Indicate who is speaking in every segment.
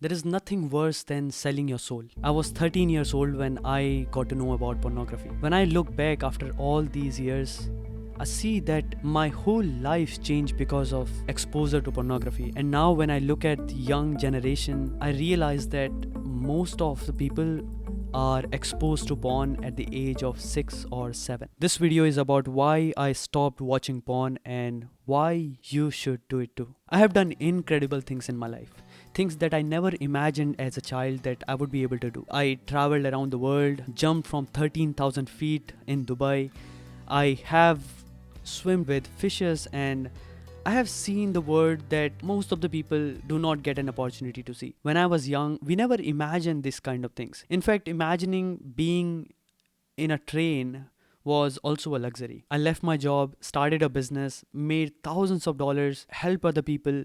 Speaker 1: There is nothing worse than selling your soul. I was 13 years old when I got to know about pornography. When I look back after all these years, I see that my whole life changed because of exposure to pornography. And now when I look at the young generation, I realize that most of the people are exposed to porn at the age of 6 or 7. This video is about why I stopped watching porn and why you should do it too. I have done incredible things in my life. Things that I never imagined as a child that I would be able to do. I traveled around the world, jumped from 13,000 feet in Dubai. I have swum with fishes, and I have seen the world that most of the people do not get an opportunity to see. When I was young, we never imagined this kind of things. In fact, imagining being in a train was also a luxury. I left my job, started a business, made thousands of dollars, helped other people,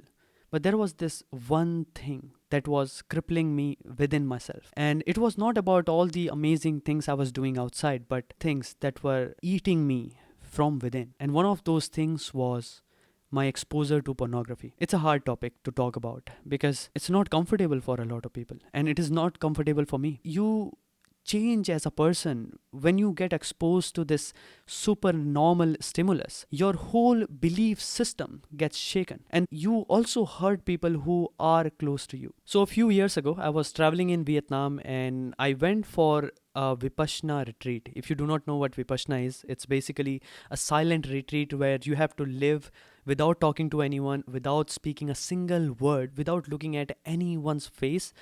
Speaker 1: but there was this one thing that was crippling me within myself. And it was not about all the amazing things I was doing outside, but things that were eating me from within. And one of those things was my exposure to pornography. It's a hard topic to talk about because it's not comfortable for a lot of people, and it is not comfortable for me. You change as a person when you get exposed to this super normal stimulus. Your whole belief system gets shaken, and you also hurt people who are close to you. So a few years ago, I was traveling in Vietnam and I went for a Vipassana retreat. If you do not know what Vipassana is, it's basically a silent retreat where you have to live without talking to anyone, without speaking a single word, without looking at anyone's face.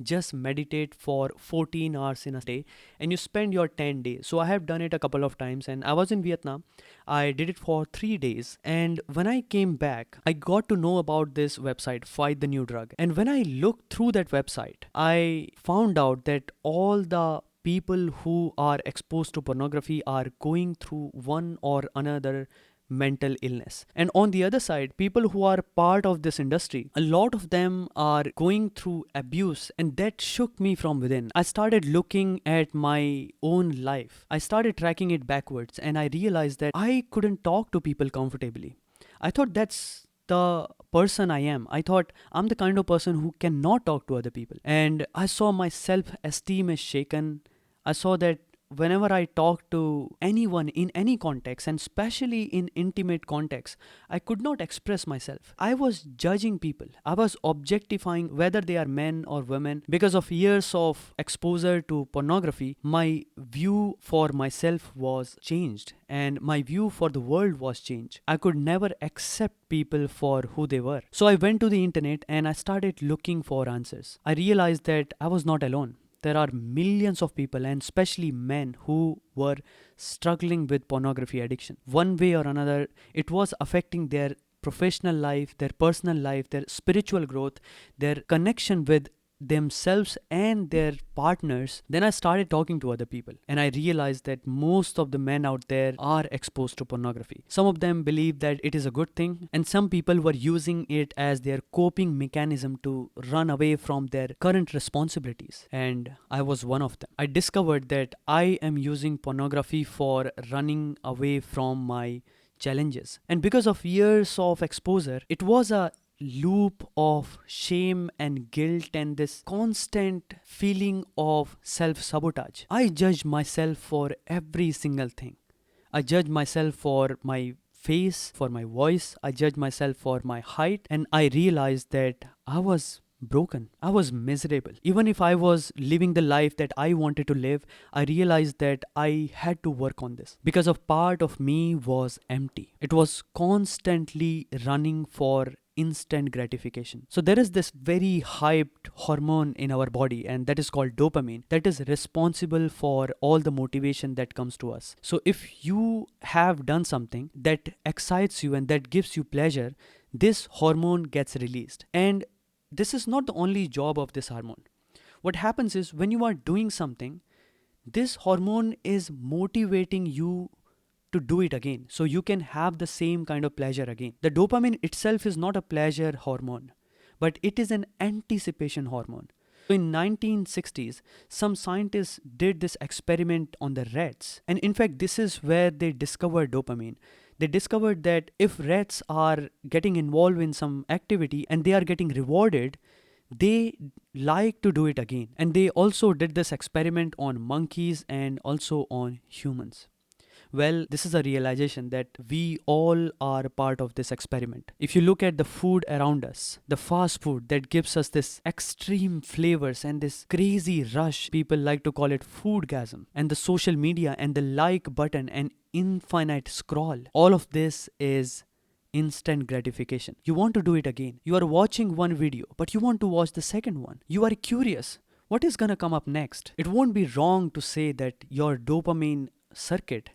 Speaker 1: Just meditate for 14 hours in a day, and you spend your 10 days. So I have done it a couple of times, and I was in Vietnam. I did it for 3 days, and when I came back, I got to know about this website, Fight the New Drug. And when I looked through that website, I found out that all the people who are exposed to pornography are going through one or another mental illness. And on the other side, people who are part of this industry, a lot of them are going through abuse, and that shook me from within. I started looking at my own life. I started tracking it backwards, and I realized that I couldn't talk to people comfortably. I thought that's the person I am. I thought I'm the kind of person who cannot talk to other people. And I saw my self esteem is shaken. I saw that whenever I talk to anyone in any context, and especially in intimate context, I could not express myself. I was judging people. I was objectifying whether they are men or women. Because of years of exposure to pornography, my view for myself was changed, and my view for the world was changed. I could never accept people for who they were. So I went to the internet and I started looking for answers. I realized that I was not alone. There are millions of people, and especially men, who were struggling with pornography addiction. One way or another, it was affecting their professional life, their personal life, their spiritual growth, their connection with themselves and their partners. Then I started talking to other people, and I realized that most of the men out there are exposed to pornography. Some of them believe that it is a good thing, and some people were using it as their coping mechanism to run away from their current responsibilities. And I was one of them. I discovered that I am using pornography for running away from my challenges. And because of years of exposure, it was a loop of shame and guilt and this constant feeling of self-sabotage. I judge myself for every single thing. I judge myself for my face, for my voice. I judge myself for my height, and I realized that I was broken. I was miserable. Even if I was living the life that I wanted to live, I realized that I had to work on this because of part of me was empty. It was constantly running for instant gratification. So there is this very hyped hormone in our body, and that is called dopamine, that is responsible for all the motivation that comes to us. So if you have done something that excites you and that gives you pleasure, this hormone gets released. And this is not the only job of this hormone. What happens is, when you are doing something, this hormone is motivating you to do it again, so you can have the same kind of pleasure again. The dopamine itself is not a pleasure hormone, but it is an anticipation hormone. In 1960s, some scientists did this experiment on the rats, and in fact this is where they discovered dopamine. They discovered that if rats are getting involved in some activity and they are getting rewarded, they like to do it again. And they also did this experiment on monkeys and also on humans. Well, this is a realization that we all are a part of this experiment. If you look at the food around us, the fast food that gives us this extreme flavors and this crazy rush, people like to call it foodgasm, and the social media and the like button and infinite scroll, all of this is instant gratification. You want to do it again. You are watching one video, but you want to watch the second one. You are curious. What is gonna come up next? It won't be wrong to say that your dopamine circuit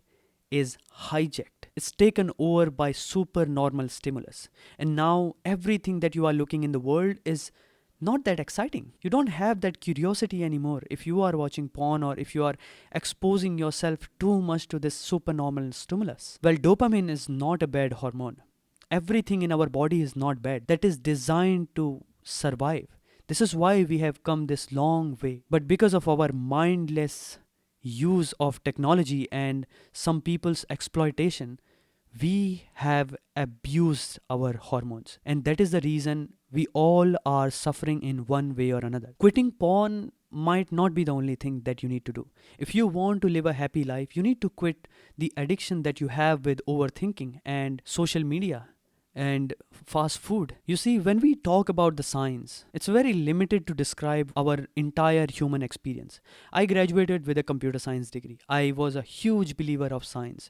Speaker 1: is hijacked. It's taken over by super normal stimulus. And now everything that you are looking in the world is not that exciting. You don't have that curiosity anymore if you are watching porn or if you are exposing yourself too much to this supernormal stimulus. Well, dopamine is not a bad hormone. Everything in our body is not bad. That is designed to survive. This is why we have come this long way. But because of our mindless use of technology and some people's exploitation, we have abused our hormones. And that is the reason we all are suffering in one way or another. Quitting porn might not be the only thing that you need to do. If you want to live a happy life, you need to quit the addiction that you have with overthinking and social media and fast food. You see, when we talk about the science, it's very limited to describe our entire human experience. I graduated with a computer science degree. I was a huge believer of science.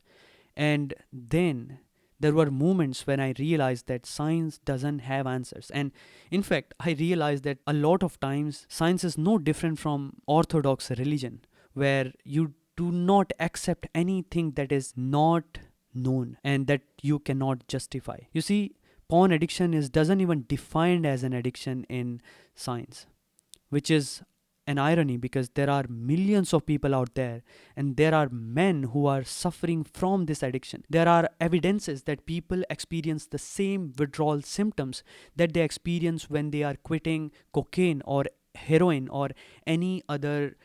Speaker 1: And then there were moments when I realized that science doesn't have answers. And in fact, I realized that a lot of times science is no different from orthodox religion, where you do not accept anything that is not known and that you cannot justify. You see, porn addiction doesn't even defined as an addiction in science, which is an irony because there are millions of people out there and there are men who are suffering from this addiction. There are evidences that people experience the same withdrawal symptoms that they experience when they are quitting cocaine or heroin or any other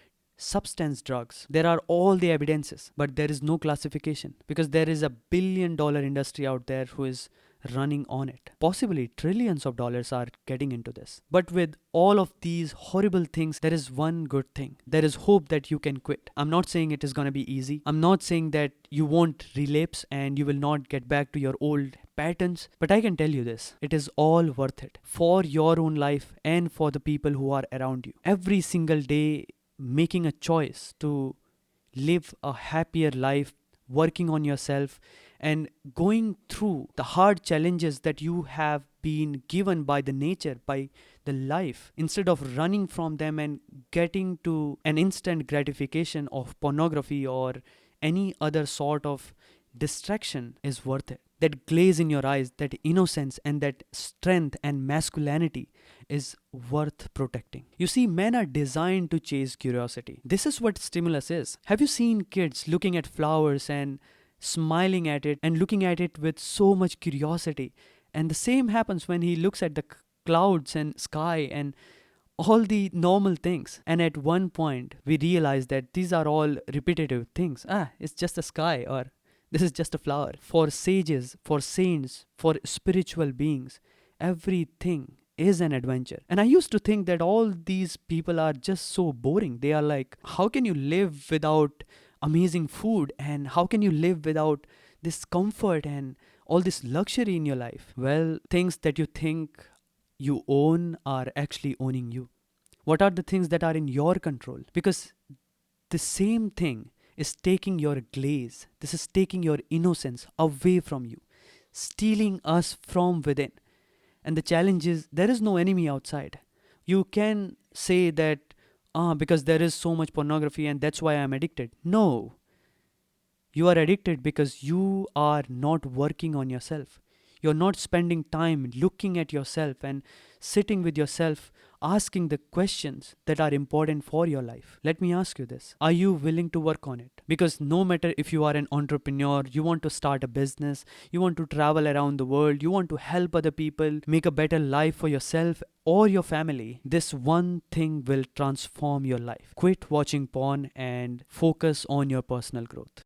Speaker 1: substance drugs. There are all the evidences, but there is no classification because there is a billion-dollar industry out there who is running on it. Possibly trillions of dollars are getting into this. But with all of these horrible things, there is one good thing. There is hope that you can quit. I'm not saying it is going to be easy. I'm not saying that you won't relapse and you will not get back to your old patterns. But I can tell you this, it is all worth it for your own life and for the people who are around you. Every single day, making a choice to live a happier life, working on yourself and going through the hard challenges that you have been given by the nature, by the life, instead of running from them and getting to an instant gratification of pornography or any other sort of distraction, is worth it. That glaze in your eyes, that innocence and that strength and masculinity is worth protecting. You see, men are designed to chase curiosity. This is what stimulus is. Have you seen kids looking at flowers and smiling at it and looking at it with so much curiosity? And the same happens when he looks at the clouds and sky and all the normal things. And at one point, we realize that these are all repetitive things. It's just a sky, or this is just a flower. For sages, for saints, for spiritual beings, everything is an adventure. And I used to think that all these people are just so boring. They are like, how can you live without amazing food? And how can you live without this comfort and all this luxury in your life? Well, things that you think you own are actually owning you. What are the things that are in your control? Because the same thing is taking your glaze. This is taking your innocence away from you, stealing us from within. And the challenge is, there is no enemy outside. You can say that, because there is so much pornography and that's why I'm addicted. No. You are addicted because you are not working on yourself. You're not spending time looking at yourself and sitting with yourself, asking the questions that are important for your life. Let me ask you this. Are you willing to work on it? Because no matter if you are an entrepreneur, you want to start a business, you want to travel around the world, you want to help other people, make a better life for yourself or your family, this one thing will transform your life. Quit watching porn and focus on your personal growth.